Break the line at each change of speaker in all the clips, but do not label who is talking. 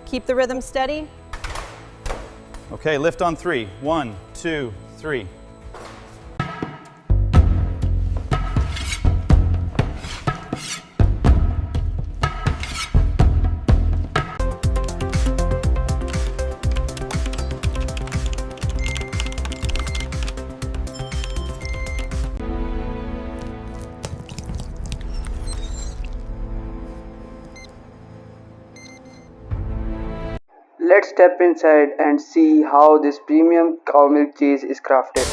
Keep the rhythm steady.
Okay, lift on 3. 1, 2, 3.
Let's step inside and see how this premium cow milk cheese is crafted.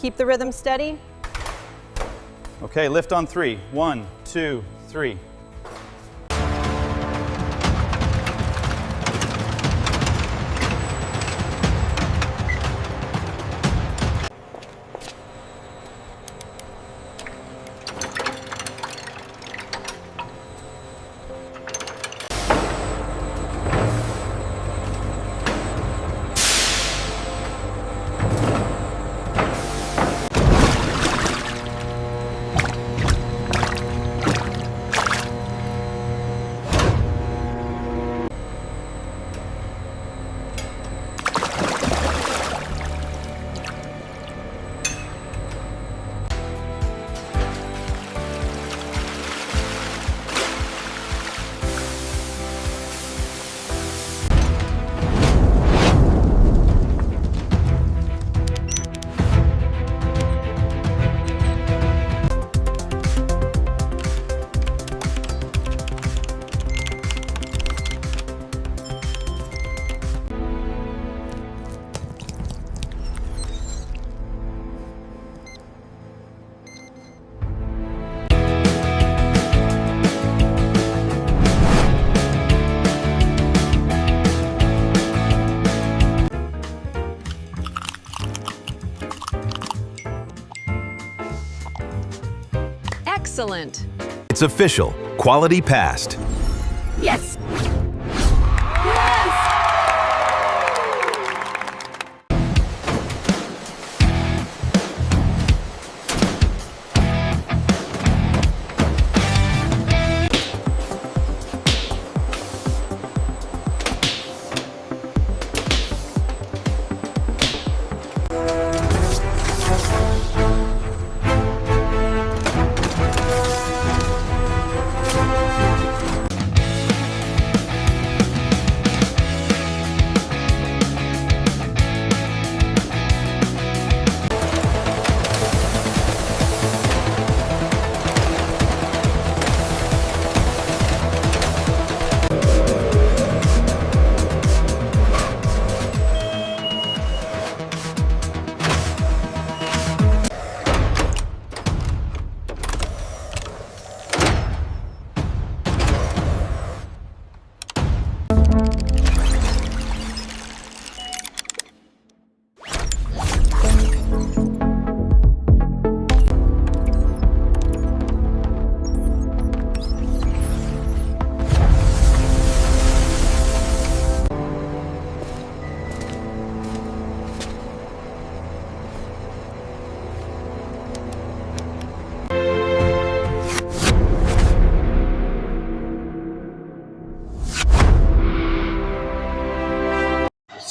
Keep the rhythm steady.
Okay, lift on 3. 1, 2, 3.
Excellent.
It's official. Quality passed.
Yes!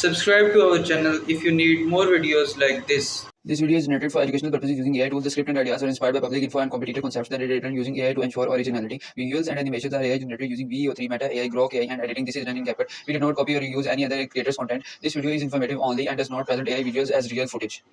Subscribe to our channel if you need more videos like this.
This video is generated for educational purposes using AI tools. The script and ideas are inspired by public info and competitor concepts that are written using AI to ensure originality. Visuals and animations are AI generated using VO3, Meta AI, Grok AI, and editing. This is done in CapCut. We do not copy or use any other creator's content. This video is informative only and does not present AI visuals as real footage.